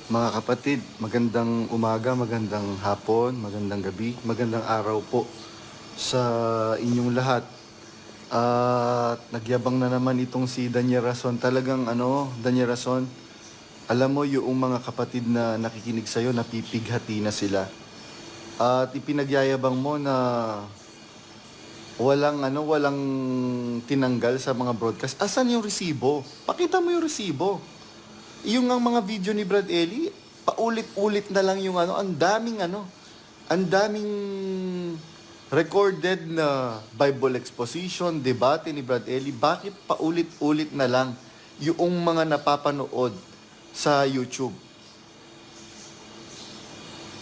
Mga kapatid, magandang umaga, magandang hapon, magandang gabi, magandang araw po sa inyong lahat. At nagyabang na naman itong si Daniel Rason. Talagang Daniel Rason, alam mo yung mga kapatid na nakikinig sa'yo, napipighati na sila. At ipinagyayabang mo na walang tinanggal sa mga broadcast. Asan yung resibo? Pakita mo yung resibo. Yung ang mga video ni Brad Ellie, paulit-ulit na lang yung ang daming recorded na Bible exposition, debate ni Brad Ellie. Bakit paulit-ulit na lang yung mga napapanood sa YouTube?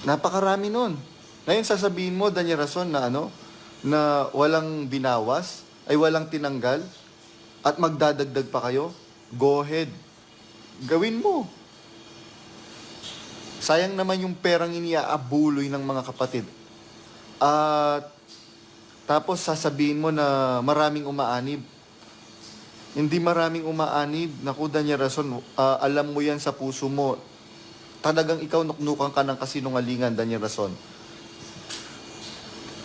Napakarami nun. Ngayon sasabihin mo, Daniel Rason, na walang binawas, ay walang tinanggal, at magdadagdag pa kayo? Go ahead. Gawin mo. Sayang naman yung perang iniaabuloy ng mga kapatid. At tapos sasabihin mo na maraming umaanib. Hindi maraming umaanib. Naku, Daniel Rason, alam mo yan sa puso mo. Talagang ikaw nuknukan ka ng kasinungalingan, Daniel Rason.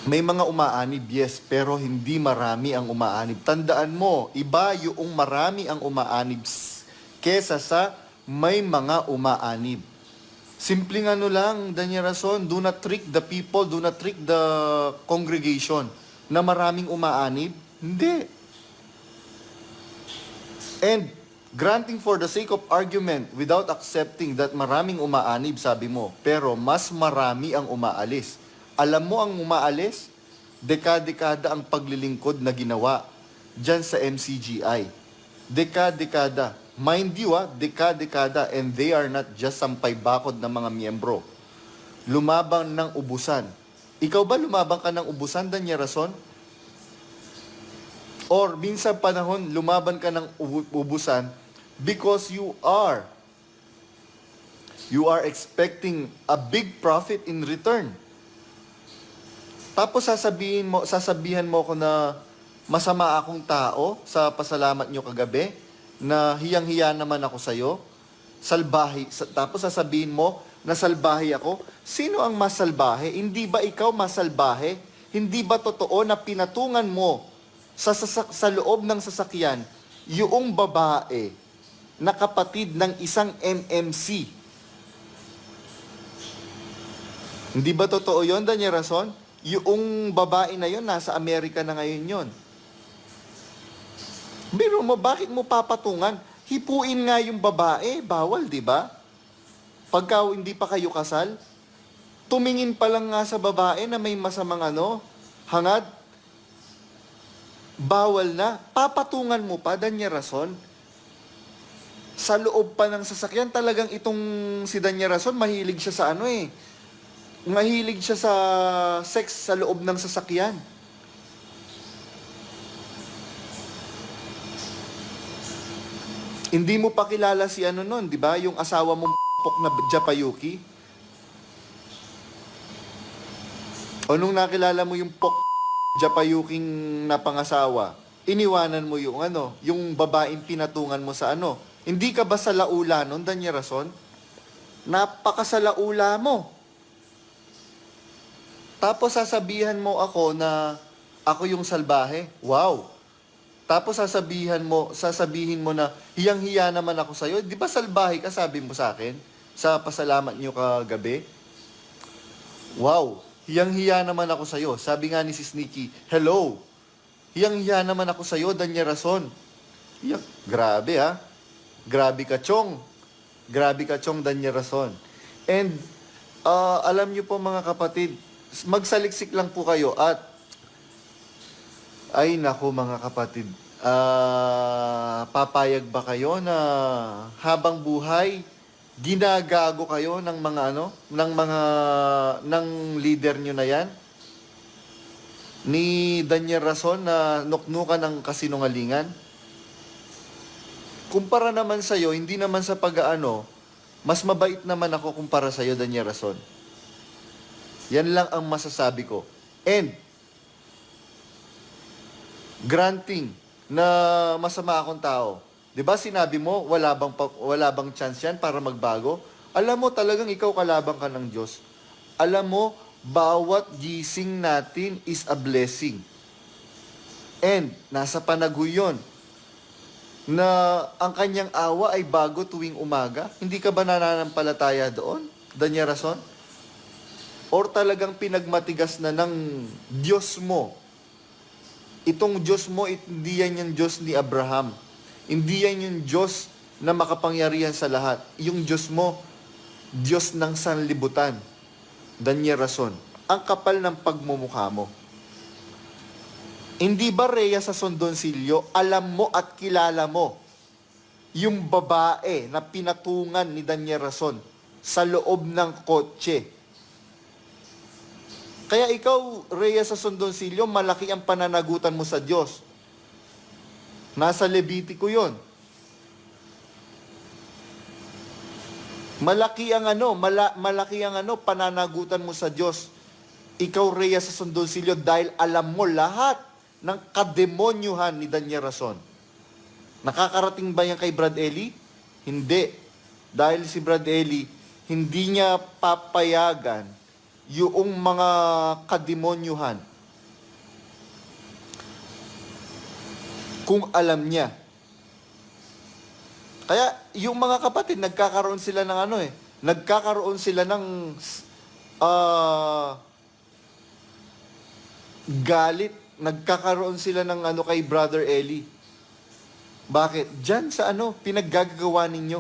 May mga umaanib, yes, pero hindi marami ang umaanib. Tandaan mo, iba yung marami ang umaanib kesa sa may mga umaanib. Simpleng lang, Daniel Rason, do not trick the people, do not trick the congregation na maraming umaanib. Hindi. And granting for the sake of argument without accepting that maraming umaanib, sabi mo, pero mas marami ang umaalis. Alam mo ang umaalis? Dekada-dekada ang paglilingkod na ginawa dyan sa MCGI. Dekada-dekada. Mind you, dekada-dekada, and they are not just sampay bakod ng mga miyembro. Lumabang ng ubusan. Ikaw ba lumabang ka ng ubusan, Daniel Rason? Or minsan panahon, lumaban ka ng ubusan because you are expecting a big profit in return. Tapos sasabihan mo ko na masama akong tao sa pasalamat nyo kagabi, na hiyang-hiya naman ako sa'yo, salbahe, tapos sasabihin mo na salbahe ako. Sino ang masalbahe? Hindi ba ikaw masalbahe? Hindi ba totoo na pinatungan mo sa loob ng sasakyan yung babae na kapatid ng isang MMC? Hindi ba totoo yon, Daniel Rason? Yung babae na yon, nasa Amerika na ngayon yon. Biro mo, bakit mo papatungan? Hipuin nga yung babae, bawal, di ba? Pagka hindi pa kayo kasal, tumingin pa lang nga sa babae na may masamang hangad, bawal na. Papatungan mo pa, Daniel Rason? Sa loob pa ng sasakyan, talagang itong si Daniel Rason, mahilig siya sa mahilig siya sa sex sa loob ng sasakyan. Hindi mo pa kilala si nun, di ba? Yung asawa mong pok na Japayuki. O nung nakilala mo yung pok Japayuking na pangasawa, iniwanan mo yung babaeng pinatungan mo sa Hindi ka ba sa laula nun, Daniel Rason? Napakasalaula mo. Tapos sasabihan mo ako na ako yung salbahe. Wow! Tapos sasabihin mo na hiyang-hiya naman ako sa'yo. Di ba salbahe ka, sabi mo sa akin? Sa pasalamat niyo kagabi? Wow! Hiyang-hiya naman ako sa'yo. Sabi nga ni si Sneaky, hello! Hiyang-hiya naman ako sa'yo, Daniel Rason. Grabe Grabe ka, Chong. Grabe ka, Chong, Daniel Rason. And alam niyo po mga kapatid, magsaliksik lang po kayo at ay nako mga kapatid, papayag ba kayo na habang buhay ginagago kayo ng mga ng leader nyo na yan? Ni Daniel Rason na nuknukan ng kasinungalingan? Kumpara naman sa'yo, hindi naman sa mas mabait naman ako kumpara sa'yo, Daniel Rason. Yan lang ang masasabi ko. And granting na masama akong tao. 'Di ba sinabi mo wala bang chance yan para magbago? Alam mo talagang ikaw kalaban ka ng Diyos. Alam mo, bawat gising natin is a blessing. And nasa panaguyon na ang kanyang awa ay bago tuwing umaga. Hindi ka ba nananampalataya doon, Danya Rason? Or talagang pinagmatigas na ng Diyos mo? Itong Diyos mo, hindi yan yung Diyos ni Abraham. Hindi yan yung Diyos na makapangyarihan sa lahat. Yung Diyos mo, Diyos ng sanlibutan. Danya Rason, ang kapal ng pagmumukha mo. Hindi ba, Rhea sa Sondoncillo, alam mo at kilala mo yung babae na pinatungan ni Danya Rason sa loob ng kotse? Kaya ikaw, Rhea sa Sondoncillo, malaki ang pananagutan mo sa Diyos. Nasa Levitico yon. Malaki ang pananagutan mo sa Diyos. Ikaw, Rhea sa Sondoncillo, dahil alam mo lahat ng kademonyuhan ni Danya Rason. Nakakarating ba yan kay Brad Eli? Hindi. Dahil si Brad Eli, hindi niya papayagan yung mga kademonyuhan kung alam niya. Kaya yung mga kapatid, nagkakaroon sila ng nagkakaroon sila ng galit, nagkakaroon sila ng kay Brother Eli. Bakit? Diyan sa pinaggagawa ninyo.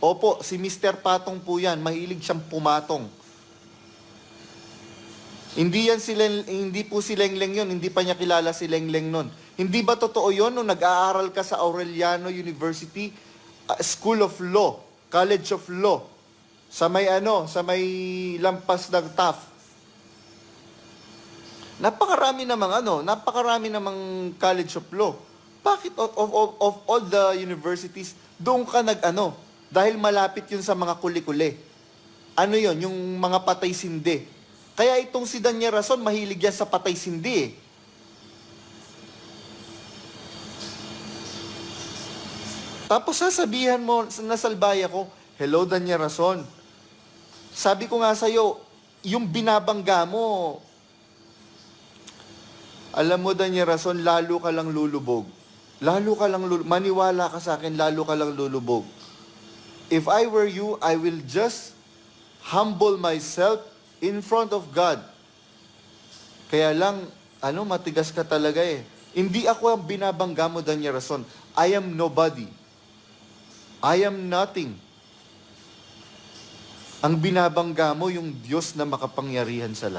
Opo, si Mr. Patong po yan, mahilig siyang pumatong. Hindi po si Lengleng yun, hindi pa niya kilala si Lengleng nun. Hindi ba totoo yun nung nag-aaral ka sa Aureliano University, School of Law, College of Law, sa may lampas ng Taft? Napakarami namang College of Law. Bakit of all the universities, doon ka dahil malapit yun sa mga kuli-kuli. Ano yun? Yung mga patay-sindi. Kaya itong si Danya Rason, mahilig yan sa patay-sindi eh. Tapos sasabihan mo, nasalbaya ko, hello Danya Rason. Sabi ko nga sa'yo, yung binabangga mo, alam mo Danya Rason, lalo ka lang lulubog. Maniwala ka sa akin, lalo ka lang lulubog. If I were you, I will just humble myself in front of God. Kaya lang, matigas ka talaga eh. Hindi ako ang binabangga mo, Danya Rason. I am nobody. I am nothing. Ang binabangga mo yung Diyos na makapangyarihan sa lahat.